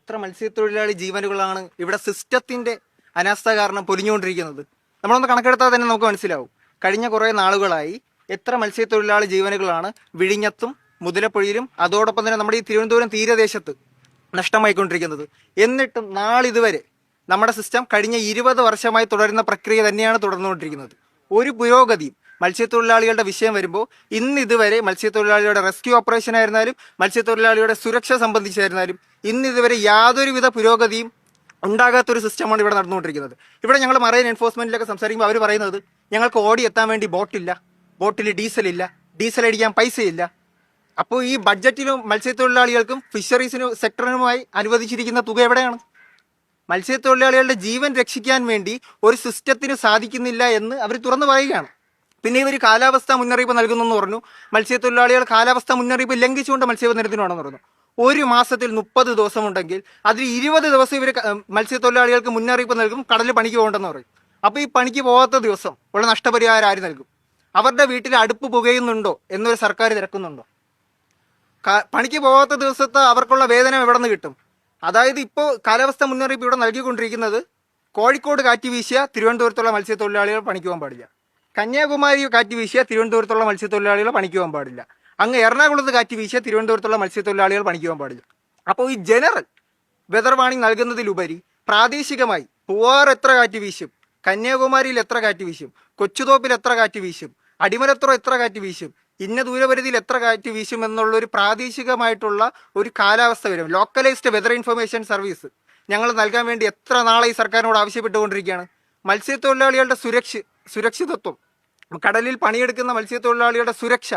എത്ര മത്സ്യത്തൊഴിലാളി ജീവനുകളാണ് ഇവിടെ സിസ്റ്റത്തിന്റെ അനാസ്ഥ കാരണം പൊലിഞ്ഞുകൊണ്ടിരിക്കുന്നത്. നമ്മളൊന്ന് കണക്കെടുത്താൽ തന്നെ നമുക്ക് മനസ്സിലാവും. കഴിഞ്ഞ കുറേ നാളുകളായി എത്ര മത്സ്യത്തൊഴിലാളി ജീവനുകളാണ് വിഴിഞ്ഞത്തും മുതലപ്പൊഴിയിലും അതോടൊപ്പം തന്നെ നമ്മുടെ ഈ തിരുവനന്തപുരം തീരദേശത്ത് നഷ്ടമായിക്കൊണ്ടിരിക്കുന്നത്. എന്നിട്ടും നാളിതുവരെ നമ്മുടെ സിസ്റ്റം കഴിഞ്ഞ 20 വർഷമായി തുടരുന്ന പ്രക്രിയ തന്നെയാണ് തുടർന്നുകൊണ്ടിരിക്കുന്നത്. ഒരു പുരോഗതിയും മത്സ്യത്തൊഴിലാളികളുടെ വിഷയം വരുമ്പോൾ ഇതുവരെ മത്സ്യത്തൊഴിലാളിയുടെ റെസ്ക്യൂ ഓപ്പറേഷൻ ആയിരുന്നാലും മത്സ്യത്തൊഴിലാളിയുടെ സുരക്ഷ സംബന്ധിച്ചായിരുന്നാലും ഇതുവരെ യാതൊരുവിധ പുരോഗതിയും ഉണ്ടാകാത്തൊരു സിസ്റ്റമാണ് ഇവിടെ നടന്നുകൊണ്ടിരിക്കുന്നത്. ഇവിടെ ഞങ്ങൾ മറൈൻ എൻഫോഴ്സ്മെന്റിലൊക്കെ സംസാരിക്കുമ്പോൾ അവർ പറയുന്നത് ഞങ്ങൾക്ക് ഓടി എത്താൻ വേണ്ടി ബോട്ടില്ല, ബോട്ടിൽ ഡീസലില്ല, ഡീസൽ അടിക്കാൻ പൈസയില്ല. അപ്പോൾ ഈ ബഡ്ജറ്റിലും മത്സ്യത്തൊഴിലാളികൾക്കും ഫിഷറീസിനും സെക്ടറിനുമായി അനുവദിച്ചിരിക്കുന്ന തുക എവിടെയാണ്? മത്സ്യത്തൊഴിലാളികളുടെ ജീവൻ രക്ഷിക്കാൻ വേണ്ടി ഒരു സിസ്റ്റത്തിന് സാധിക്കുന്നില്ല എന്ന് അവർ തുറന്നു പറയുകയാണ്. പിന്നെ ഇവർ കാലാവസ്ഥാ മുന്നറിയിപ്പ് നൽകുന്നെന്ന് പറഞ്ഞു. മത്സ്യത്തൊഴിലാളികൾ കാലാവസ്ഥാ മുന്നറിയിപ്പ് ലംഘിച്ചുകൊണ്ട് മത്സ്യബന്ധനത്തിനാണെന്ന് പറഞ്ഞു. ഒരു മാസത്തിൽ 30 ദിവസമുണ്ടെങ്കിൽ അതിൽ 20 ദിവസം ഇവർ മത്സ്യത്തൊഴിലാളികൾക്ക് മുന്നറിയിപ്പ് നൽകും, കടലിൽ പണിക്ക് പോകണ്ടെന്ന് പറയും. അപ്പോൾ ഈ പണിക്ക് പോകാത്ത ദിവസം ഉള്ള നഷ്ടപരിഹാരം ആര് നൽകും? അവരുടെ വീട്ടിൽ അടുപ്പ് പുകയുന്നുണ്ടോ എന്നൊരു സർക്കാർ തിരക്കുന്നുണ്ടോ? പണിക്ക് പോകാത്ത ദിവസത്തെ അവർക്കുള്ള വേതനം എവിടെ നിന്ന് കിട്ടും? അതായത് ഇപ്പോൾ കാലാവസ്ഥ മുന്നറിയിപ്പ് ഇവിടെ നൽകിക്കൊണ്ടിരിക്കുന്നത് കോഴിക്കോട് കാറ്റ് വീശിയ തിരുവനന്തപുരത്തുള്ള മത്സ്യത്തൊഴിലാളികൾ പണിക്ക് പോകാൻ പാടില്ല, കന്യാകുമാരി കാറ്റ് വീശിയ തിരുവനന്തപുരത്തുള്ള മത്സ്യത്തൊഴിലാളികൾ പണിക്ക് പോകാൻ പാടില്ല, അങ്ങ് എറണാകുളത്ത് കാറ്റ് വീശിയ തിരുവനന്തപുരത്തുള്ള മത്സ്യത്തൊഴിലാളികൾ പണിക്ക് പോകാൻ പാടില്ല. അപ്പോൾ ഈ ജനറൽ വെതർ വാർണിംഗ് നൽകുന്നതിലുപരി പ്രാദേശികമായി പൂവാർ എത്ര കാറ്റ് വീശും, കന്യാകുമാരിയിൽ എത്ര കാറ്റ് വീശും, കൊച്ചുതോപ്പിൽ എത്ര കാറ്റ് വീശും, അടിമലത്തുറ എത്ര കാറ്റ് വീശും, ഇന്ന ദൂരപരിധിയിൽ എത്ര കാറ്റ് വീശും എന്നുള്ള ഒരു പ്രാദേശികമായിട്ടുള്ള ഒരു കാലാവസ്ഥ വരും. ലോക്കലൈസ്ഡ് വെതർ ഇൻഫർമേഷൻ സർവീസ് ഞങ്ങൾ നൽകാൻ വേണ്ടി എത്ര നാളെ ഈ സർക്കാരിനോട് ആവശ്യപ്പെട്ടുകൊണ്ടിരിക്കുകയാണ്. മത്സ്യത്തൊഴിലാളികളുടെ സുരക്ഷിതത്വം, കടലിൽ പണിയെടുക്കുന്ന മത്സ്യത്തൊഴിലാളികളുടെ സുരക്ഷ,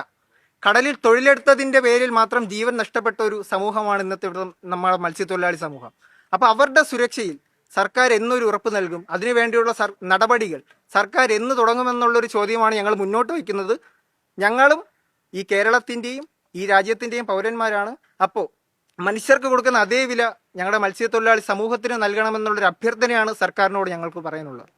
കടലിൽ തൊഴിലെടുത്തതിൻ്റെ പേരിൽ മാത്രം ജീവൻ നഷ്ടപ്പെട്ട ഒരു സമൂഹമാണ് ഇന്നത്തെ ഇവിടെ നമ്മുടെ മത്സ്യത്തൊഴിലാളി സമൂഹം. അപ്പോൾ അവരുടെ സുരക്ഷയിൽ സർക്കാർ എന്നൊരു ഉറപ്പ് നൽകും? അതിനുവേണ്ടിയുള്ള നടപടികൾ സർക്കാർ എന്ന് തുടങ്ങുമെന്നുള്ളൊരു ചോദ്യമാണ് ഞങ്ങൾ മുന്നോട്ട് വയ്ക്കുന്നത്. ഞങ്ങളും ഈ കേരളത്തിൻ്റെയും ഈ രാജ്യത്തിൻ്റെയും പൗരന്മാരാണ്. അപ്പോൾ മനുഷ്യർക്ക് കൊടുക്കുന്ന അതേ വില ഞങ്ങളുടെ മത്സ്യത്തൊഴിലാളി സമൂഹത്തിന് നൽകണമെന്നുള്ളൊരു അഭ്യർത്ഥനയാണ് സർക്കാരിനോട് ഞങ്ങൾക്ക് പറയാനുള്ളത്.